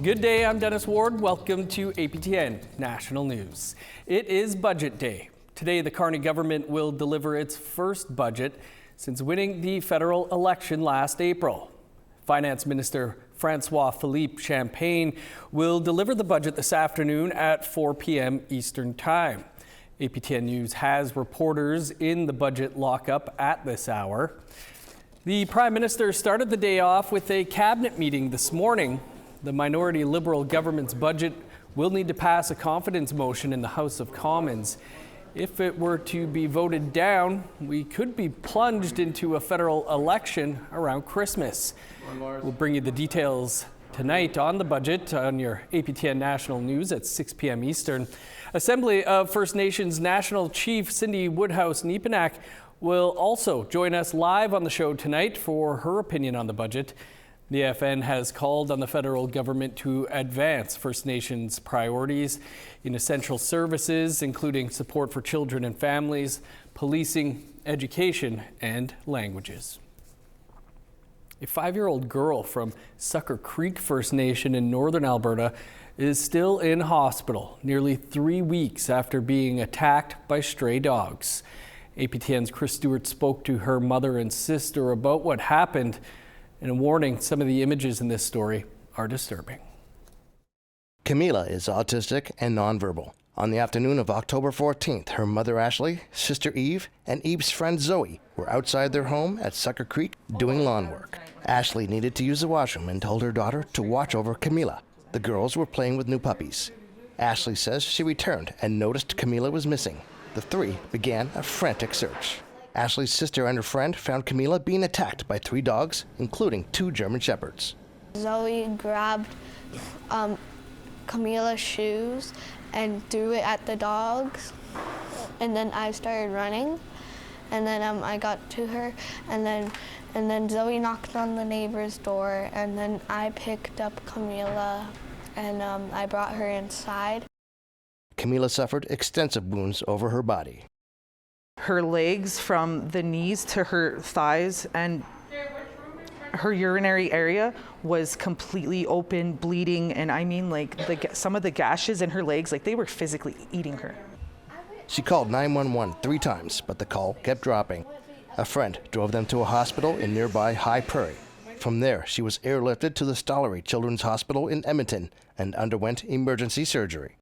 Good day, I'm Dennis Ward. Welcome to APTN National News. It is budget day. Today, the Carney government will deliver its first budget since winning the federal election last April. Finance Minister François-Philippe Champagne will deliver the budget this afternoon at 4 p.m. Eastern Time. APTN News has reporters in the budget lockup at this hour. The Prime Minister started the day off with a cabinet meeting this morning. The minority Liberal government's budget will need to pass a confidence motion in the House of Commons. If it were to be voted down, we could be plunged into a federal election around Christmas. We'll bring you the details tonight on the budget on your APTN National News at 6 p.m. Eastern. Assembly of First Nations National Chief Cindy Woodhouse-Nepenak will also join us live on the show tonight for her opinion on the budget. The FN has called on the federal government to advance First Nations priorities in essential services, including support for children and families, policing, education, and languages. A 5-year-old girl from Sucker Creek First Nation in northern Alberta is still in hospital nearly 3 weeks after being attacked by stray dogs. APTN's Chris Stewart spoke to her mother and sister about what happened. And a warning, some of the images in this story are disturbing. Camila is autistic and nonverbal. On the afternoon of October 14th, her mother Ashley, sister Eve, and Eve's friend Zoe were outside their home at Sucker Creek doing lawn work. Ashley needed to use the washroom and told her daughter to watch over Camila. The girls were playing with new puppies. Ashley says she returned and noticed Camila was missing. The three began a frantic search. Ashley's sister and her friend found Camila being attacked by 3 dogs, including 2 German Shepherds. Zoe grabbed Camila's shoes and threw it at the dogs, and then I started running, and then I got to her, and then Zoe knocked on the neighbor's door, and then I picked up Camila, and I brought her inside. Camila suffered extensive wounds over her body. Her legs from the knees to her thighs and her urinary area was completely open, bleeding, and I mean like some of the gashes in her legs, like they were physically eating her. She called 911 3 times, but the call kept dropping. A friend drove them to a hospital in nearby High Prairie. From there, she was airlifted to the Stollery Children's Hospital in Edmonton and underwent emergency surgery.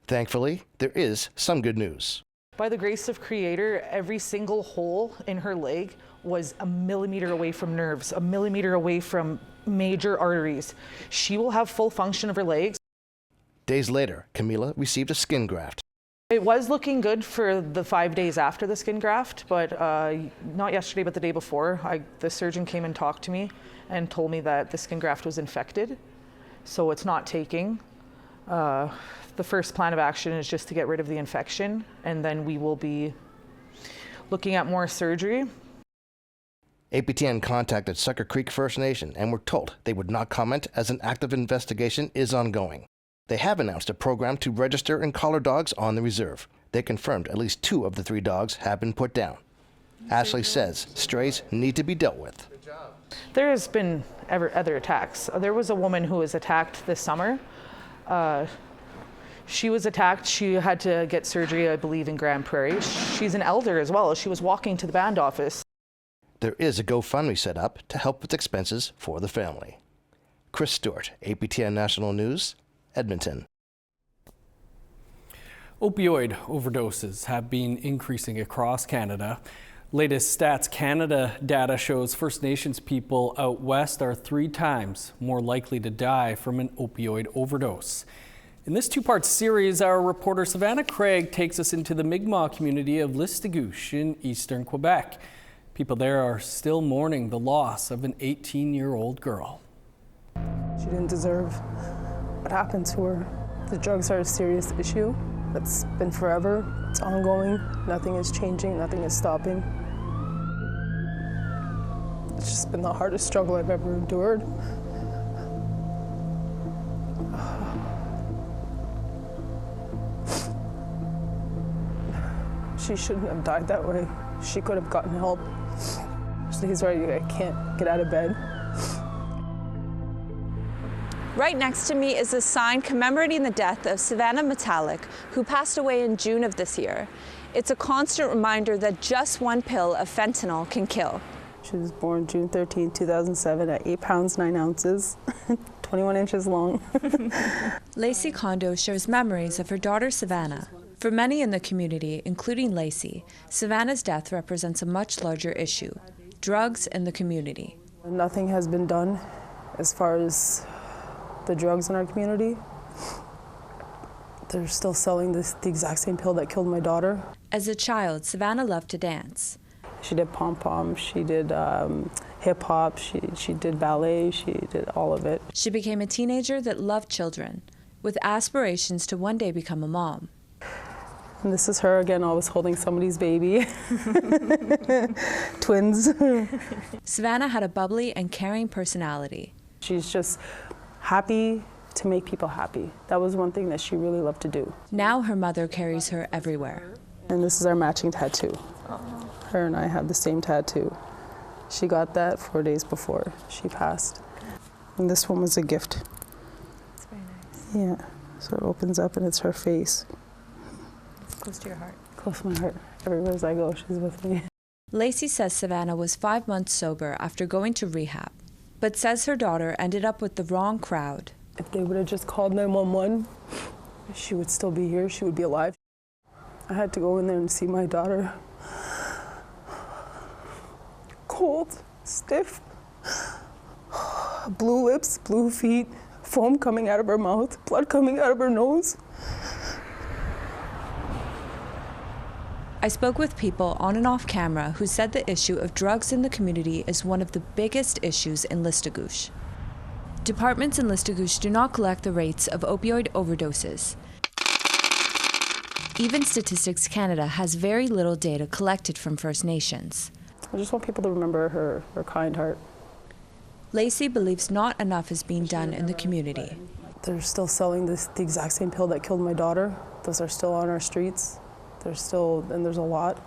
Thankfully, there is some good news. By the grace of Creator, every single hole in her leg was 1 millimeter away from nerves, 1 millimeter away from major arteries. She will have full function of her legs. Days later, Camila received a skin graft. It was looking good for the 5 days after the skin graft, but not yesterday, but the day before, the surgeon came and talked to me and told me that the skin graft was infected, so it's not taking. The first plan of action is just to get rid of the infection, and then we will be looking at more surgery. APTN contacted Sucker Creek First Nation and were told they would not comment as an active investigation is ongoing. They have announced a program to register and collar dogs on the reserve. They confirmed at least 2 of the 3 dogs have been put down. Ashley says strays need to be dealt with. There has been other attacks. There was a woman who was attacked this summer. She was attacked. She had to get surgery, I believe, in Grand Prairie. She's an elder as well. She was walking to the band office. There is a GoFundMe set up to help with expenses for the family. Chris Stewart, APTN National News, Edmonton. Opioid overdoses have been increasing across Canada. Latest Stats Canada data shows First Nations people out west are 3 times more likely to die from an opioid overdose. In this 2-part series, our reporter Savannah Craig takes us into the Mi'kmaq community of Listigouche in eastern Quebec. People there are still mourning the loss of an 18-year-old girl. She didn't deserve what happened to her. The drugs are a serious issue. It's been forever. It's ongoing. Nothing is changing. Nothing is stopping. It's just been the hardest struggle I've ever endured. She shouldn't have died that way. She could have gotten help. He's already, I can't get out of bed. Right next to me is a sign commemorating the death of Savannah Metallic, who passed away in June of this year. It's a constant reminder that just one pill of fentanyl can kill. She was born June 13, 2007 at 8 pounds, 9 ounces, 21 inches long. Lacey Kondo shares memories of her daughter Savannah. For many in the community, including Lacey, Savannah's death represents a much larger issue: drugs in the community. Nothing has been done as far as the drugs in our community. They're still selling the exact same pill that killed my daughter. As a child, Savannah loved to dance. She did pom-pom, she did hip-hop, she did ballet, she did all of it. She became a teenager that loved children, with aspirations to one day become a mom. And this is her again, always holding somebody's baby. Twins. Savannah had a bubbly and caring personality. She's just happy to make people happy. That was one thing that she really loved to do. Now her mother carries her everywhere. And this is our matching tattoo. Her and I have the same tattoo. She got that 4 days before she passed. And this one was a gift. That's very nice. Yeah, so it opens up and it's her face. It's close to your heart. Close to my heart. Everywhere I go, she's with me. Lacey says Savannah was 5 months sober after going to rehab, but says her daughter ended up with the wrong crowd. If they would have just called 911, she would still be here, she would be alive. I had to go in there and see my daughter. Cold, stiff, blue lips, blue feet, foam coming out of her mouth, blood coming out of her nose. I spoke with people on and off camera who said the issue of drugs in the community is one of the biggest issues in Listagouche. Departments in Listagouche do not collect the rates of opioid overdoses. Even Statistics Canada has very little data collected from First Nations. I just want people to remember her kind heart. Lacey believes not enough is being done in the community. They're still selling the exact same pill that killed my daughter. Those are still on our streets. There's a lot.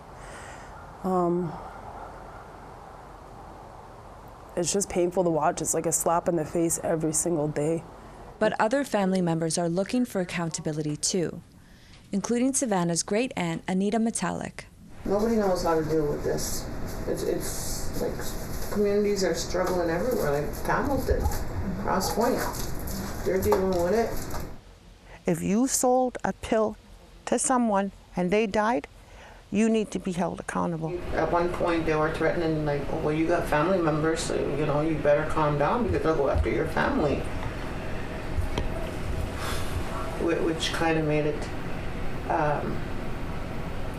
It's just painful to watch. It's like a slap in the face every single day. But other family members are looking for accountability too, including Savannah's great aunt, Anita Metallic. Nobody knows how to deal with this. It's like communities are struggling everywhere, like Hamilton, Cross Point. They're dealing with it. If you sold a pill to someone and they died, you need to be held accountable. At one point they were threatening, like, oh, well, you got family members, so you better calm down because they'll go after your family. Which kind of made it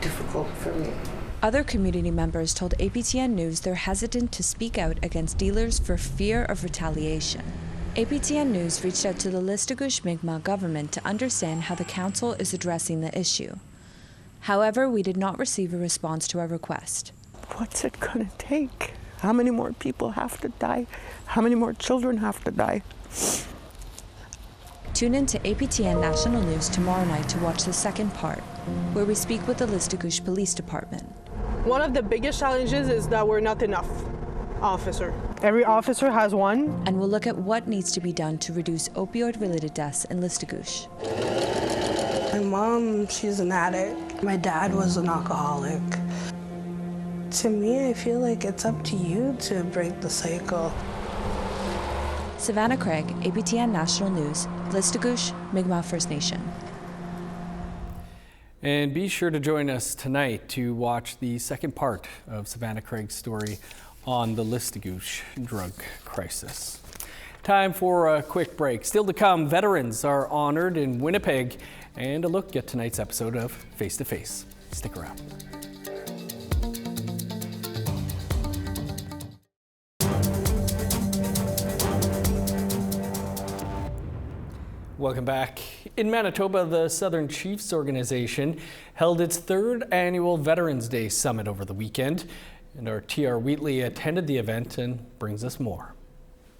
difficult for me. Other community members told APTN News they're hesitant to speak out against dealers for fear of retaliation. APTN News reached out to the Listagouche Mi'kmaq government to understand how the council is addressing the issue. However, we did not receive a response to our request. What's it gonna take? How many more people have to die? How many more children have to die? Tune in to APTN National News tomorrow night to watch the second part, where we speak with the Listagouche Police Department. One of the biggest challenges is that we're not enough officer. Every officer has one. And we'll look at what needs to be done to reduce opioid-related deaths in Listagouche. My mom, she's an addict. My dad was an alcoholic. To me, I feel like it's up to you to break the cycle. Savannah Craig, APTN National News, Listagouche, Mi'kmaq First Nation. And be sure to join us tonight to watch the second part of Savannah Craig's story on the Listagouche drug crisis. Time for a quick break. Still to come, veterans are honored in Winnipeg, and a look at tonight's episode of Face to Face. Stick around. Welcome back. In Manitoba, the Southern Chiefs organization held its third annual Veterans Day Summit over the weekend, and our TR Wheatley attended the event and brings us more.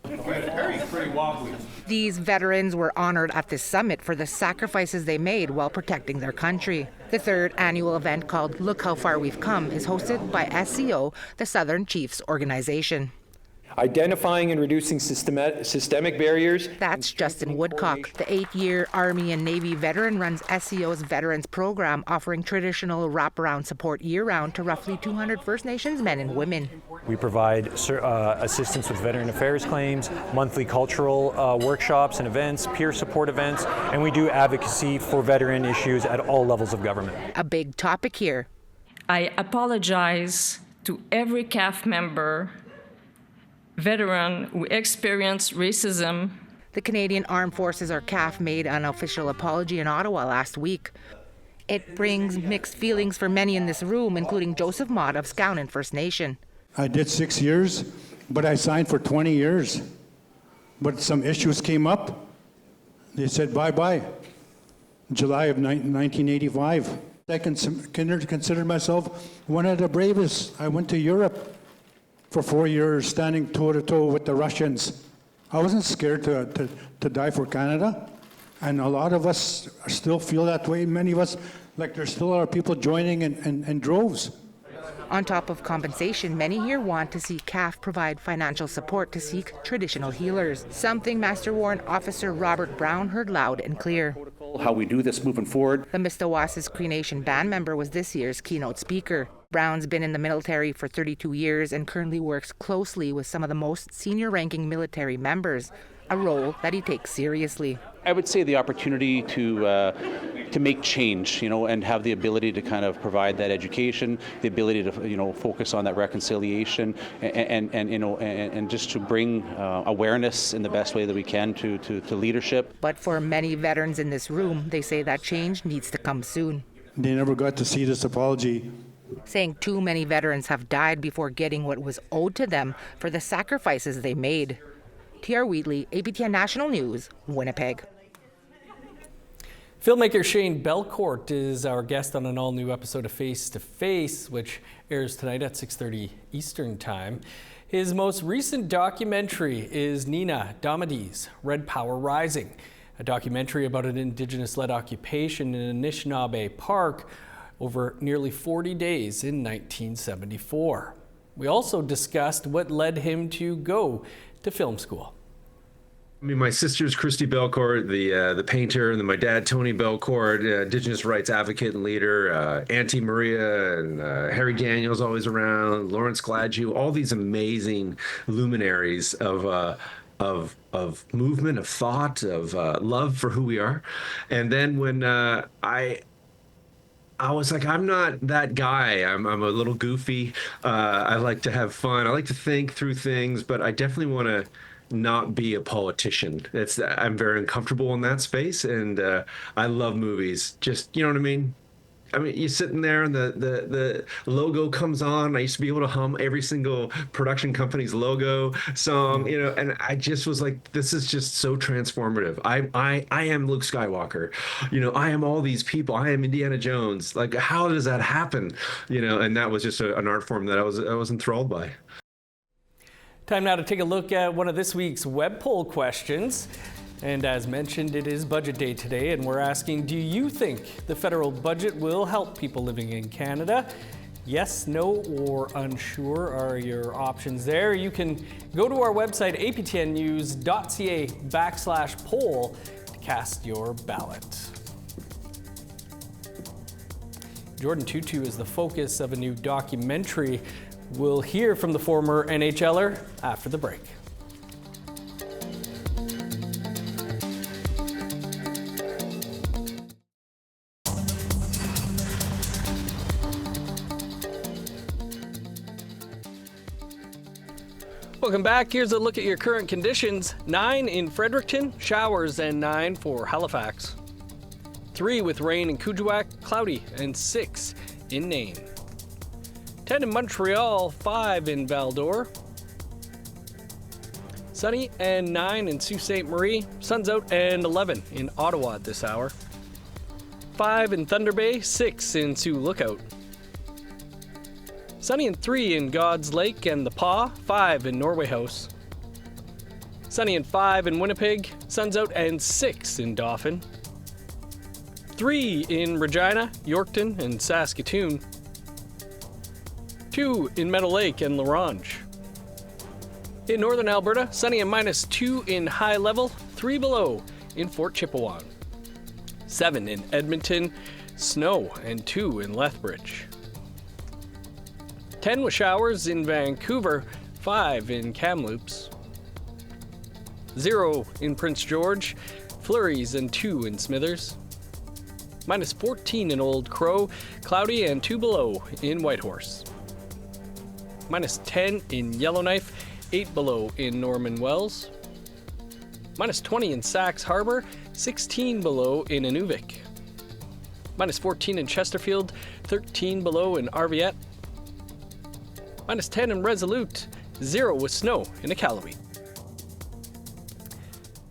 Pretty wobbly. These veterans were honored at this summit for the sacrifices they made while protecting their country. The third annual event, called Look How Far We've Come, is hosted by SCO, the Southern Chiefs organization. identifying and reducing systemic barriers. That's Justin Woodcock. The 8-year Army and Navy veteran runs SEO's Veterans Program, offering traditional wraparound support year-round to roughly 200 First Nations men and women. We provide assistance with veteran affairs claims, monthly cultural workshops and events, peer support events, and we do advocacy for veteran issues at all levels of government. A big topic here. I apologize to every CAF member, veteran who experienced racism. The Canadian Armed Forces, or CAF, made an official apology in Ottawa last week. It brings mixed feelings for many in this room, including Joseph Mott of Skownan First Nation. I did 6 years, but I signed for 20 years. But some issues came up. They said bye-bye. July of 1985. I considered myself one of the bravest. I went to Europe for 4 years, standing toe-to-toe with the Russians. I wasn't scared to die for Canada. And a lot of us still feel that way. Many of us, like there still are people joining in droves. On top of compensation, many here want to see CAF provide financial support to Sikh traditional healers, something Master Warrant Officer Robert Brown heard loud and clear. How we do this moving forward. The Mistawasis Cree Nation band member was this year's keynote speaker. Brown's been in the military for 32 years and currently works closely with some of the most senior-ranking military members, a role that he takes seriously. I would say the opportunity to make change, and have the ability to kind of provide that education, the ability to, focus on that reconciliation, and just to bring awareness in the best way that we can to leadership. But for many veterans in this room, they say that change needs to come soon. They never got to see this apology. Saying too many veterans have died before getting what was owed to them for the sacrifices they made. T.R. Wheatley, APTN National News, Winnipeg. Filmmaker Shane Belcourt is our guest on an all-new episode of Face to Face, which airs tonight at 6:30 Eastern Time. His most recent documentary is Nina Damadi's Red Power Rising, a documentary about an Indigenous-led occupation in Anishinaabe Park over nearly 40 days in 1974. We also discussed what led him to go to film school. I mean, my sister's Christy Belcourt, the painter, and then my dad, Tony Belcourt, Indigenous rights advocate and leader, Auntie Maria and Harry Daniels always around, Lawrence Gladue, all these amazing luminaries of movement, of thought, of love for who we are. And then when I was like, I'm not that guy. I'm a little goofy. I like to have fun. I like to think through things, but I definitely want to not be a politician. I'm very uncomfortable in that space, and I love movies. Just, you know what I mean? I mean, you're sitting there and the logo comes on. I used to be able to hum every single production company's logo song, and I just was like, this is just so transformative. I am Luke Skywalker, I am all these people. I am Indiana Jones. Like, how does that happen? And that was just an art form that I was enthralled by. Time now to take a look at one of this week's web poll questions. And as mentioned, it is budget day today, and we're asking, do you think the federal budget will help people living in Canada? Yes, no, or unsure are your options there. You can go to our website, aptnnews.ca/poll to cast your ballot. Jordin Tootoo is the focus of a new documentary. We'll hear from the former NHLer after the break. Welcome back. Here's a look at your current conditions. 9 in Fredericton, showers, and 9 for Halifax. 3 with rain in Kuujjuaq, cloudy, and 6 in Nain. 10 in Montreal, 5 in Val-d'Or. Sunny and 9 in Sault Ste. Marie. Sun's out and 11 in Ottawa at this hour. 5 in Thunder Bay, 6 in Sioux Lookout. Sunny and 3 in God's Lake and the Paw, 5 in Norway House. Sunny and 5 in Winnipeg, sun's out and 6 in Dauphin. 3 in Regina, Yorkton, and Saskatoon. 2 in Meadow Lake and La Ronge. In northern Alberta, sunny and -2 in High Level, 3 below in Fort Chipewyan. 7 in Edmonton, snow and 2 in Lethbridge. 10 with showers in Vancouver, 5 in Kamloops. 0 in Prince George, flurries and 2 in Smithers. -14 in Old Crow, cloudy and 2 below in Whitehorse. -10 in Yellowknife, 8 below in Norman Wells. -20 in Sax Harbor, 16 below in Inuvik. -14 in Chesterfield, 13 below in Arviat. -10 in Resolute, 0 with snow in Iqaluit.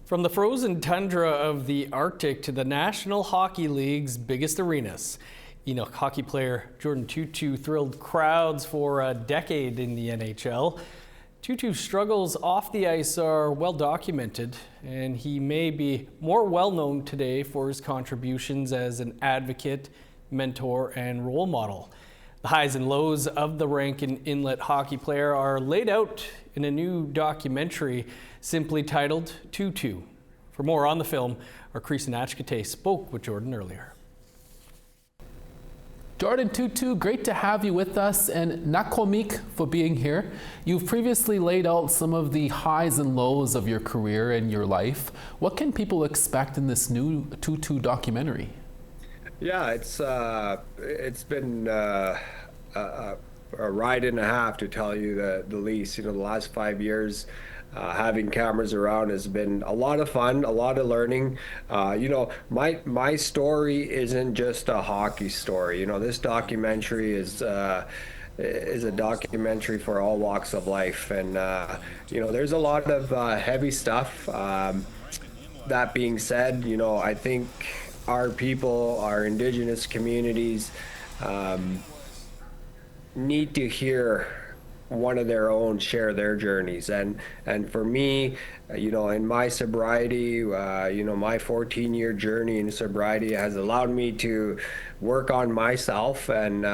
From the frozen tundra of the Arctic to the National Hockey League's biggest arenas, Enoch hockey player Jordin Tootoo thrilled crowds for a decade in the NHL. Tootoo's struggles off the ice are well documented, and he may be more well known today for his contributions as an advocate, mentor, and role model. The highs and lows of the Rankin Inlet hockey player are laid out in a new documentary simply titled Tootoo. For more on the film, our Creason Achkate spoke with Jordin earlier. Jordin Tootoo, great to have you with us, and nakomik for being here. You've previously laid out some of the highs and lows of your career and your life. What can people expect in this new Tootoo documentary? Yeah, it's been a ride and a half, to tell you the least. The last 5 years, having cameras around has been a lot of fun, a lot of learning. My story isn't just a hockey story. This documentary is a documentary for all walks of life, and there's a lot of heavy stuff. That being said, I think our people, our Indigenous communities, need to hear one of their own share their journeys, and for me, in my sobriety, my 14-year journey in sobriety has allowed me to work on myself and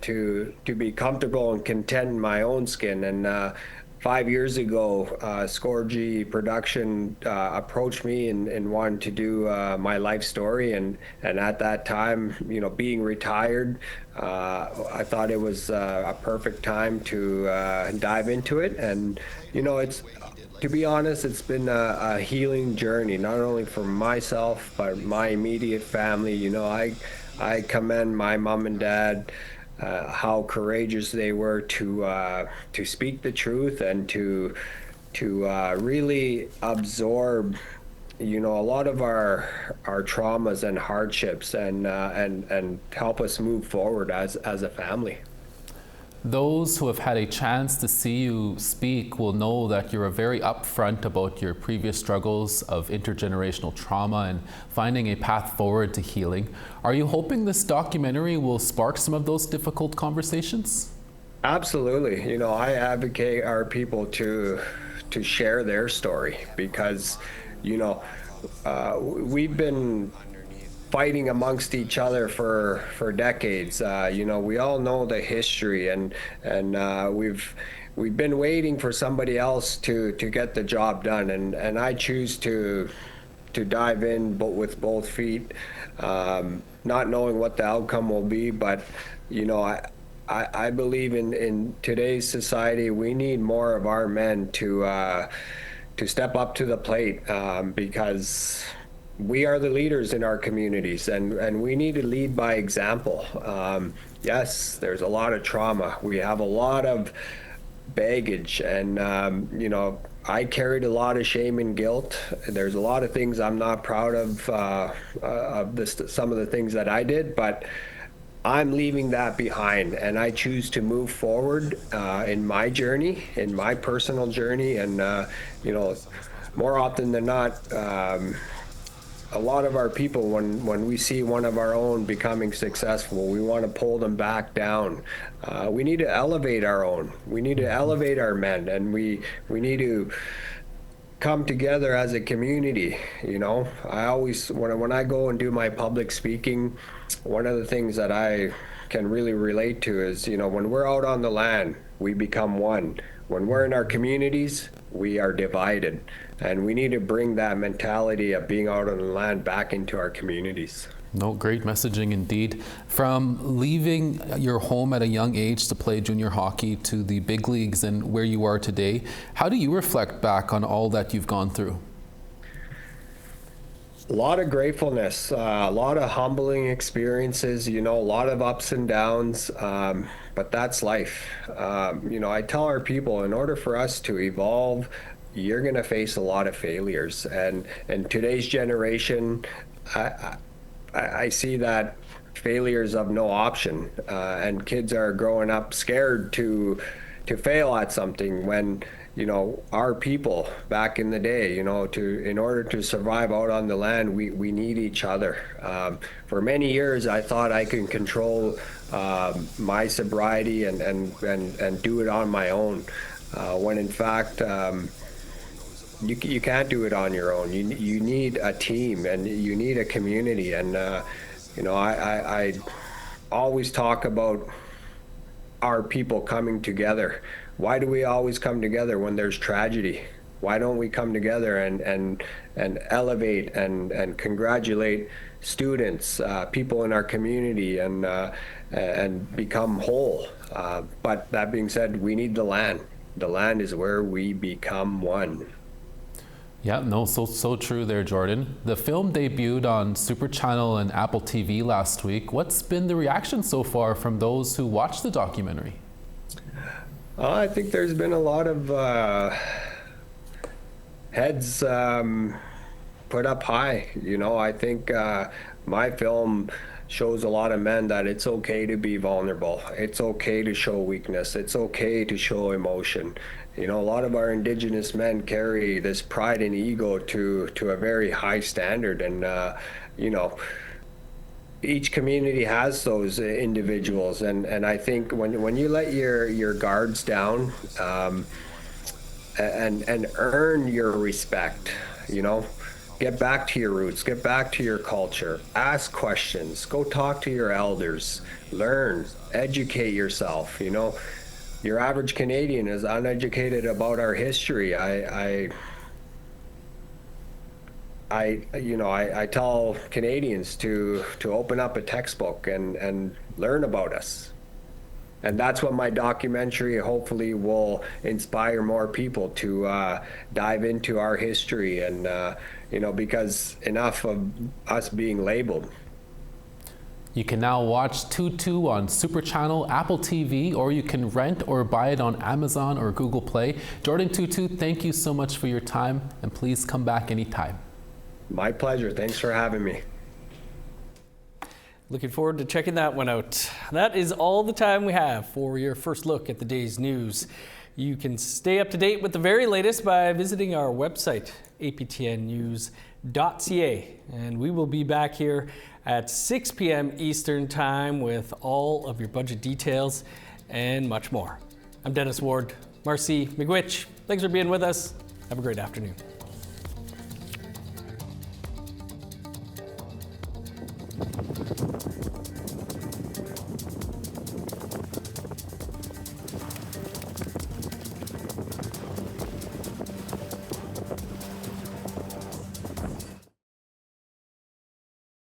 to be comfortable and content in my own skin. And 5 years ago, Scorgy Production approached me and wanted to do my life story, and at that time, being retired, I thought it was a perfect time to dive into it. And it's, to be honest, it's been a healing journey, not only for myself but my immediate family. I commend my mom and dad, how courageous they were to speak the truth and to really absorb a lot of our traumas and hardships, and help us move forward as a family. Those who have had a chance to see you speak will know that you're very upfront about your previous struggles of intergenerational trauma and finding a path forward to healing. Are you hoping this documentary will spark some of those difficult conversations? Absolutely. I advocate our people to share their story, because we've been fighting amongst each other for decades. We all know the history, and we've been waiting for somebody else to get the job done, and I choose to dive in with both feet, not knowing what the outcome will be. But I believe in today's society we need more of our men to step up to the plate, because we are the leaders in our communities, and we need to lead by example. Yes, there's a lot of trauma. We have a lot of baggage, and I carried a lot of shame and guilt. There's a lot of things I'm not proud of some of the things that I did, but I'm leaving that behind, and I choose to move forward in my journey, in my personal journey. And more often than not, a lot of our people, when we see one of our own becoming successful, we want to pull them back down. We need to elevate our own. We need to elevate our men, and we need to come together as a community. I always, when I go and do my public speaking, one of the things that I can really relate to is, when we're out on the land, we become one. when we're in our communities, we are divided. And we need to bring that mentality of being out on the land back into our communities. No, great messaging indeed. From leaving your home at a young age to play junior hockey to the big leagues and where you are today, how do you reflect back on all that you've gone through? A lot of gratefulness, a lot of humbling experiences, you know, a lot of ups and downs, but that's life. You know, I tell our people, in order for us to evolve, you're going to face a lot of failures. And today's generation, I see that failure is of no option, and kids are growing up scared to fail at something when, you know, our people back in the day, you know, in order to survive out on the land, we need each other. For many years, I thought I could control my sobriety and do it on my own, when in fact, you can't do it on your own. You need a team and you need a community. And you know, I always talk about our people coming together. Why do we always come together when there's tragedy? Why don't we come together and elevate and congratulate students, people in our community, and become whole? But that being said, we need the land. The land is where we become one. Yeah, no, so true there, Jordin. The film debuted on Super Channel and Apple TV last week. What's been the reaction so far from those who watched the documentary? I think there's been a lot of heads put up high. You know, I think my film shows a lot of men that it's okay to be vulnerable. It's okay to show weakness. It's okay to show emotion. You know, a lot of our Indigenous men carry this pride and ego to a very high standard, and you know, each community has those individuals, and I think when you let your guards down and earn your respect, you know, get back to your roots, get back to your culture, ask questions, go talk to your elders, learn, educate yourself. You know, your average Canadian is uneducated about our history. I tell Canadians to open up a textbook and learn about us. And that's what my documentary hopefully will inspire more people to dive into our history, and you know, because enough of us being labeled. You can now watch Tootoo on Super Channel, Apple TV, or you can rent or buy it on Amazon or Google Play. Jordin, Tootoo, thank you so much for your time, and please come back anytime. My pleasure. Thanks for having me. Looking forward to checking that one out. That is all the time we have for your first look at the day's news. You can stay up to date with the very latest by visiting our website, aptnnews.ca. And we will be back here at 6 p.m. Eastern Time with all of your budget details and much more. I'm Dennis Ward. Marcy McGuitch, thanks for being with us. Have a great afternoon.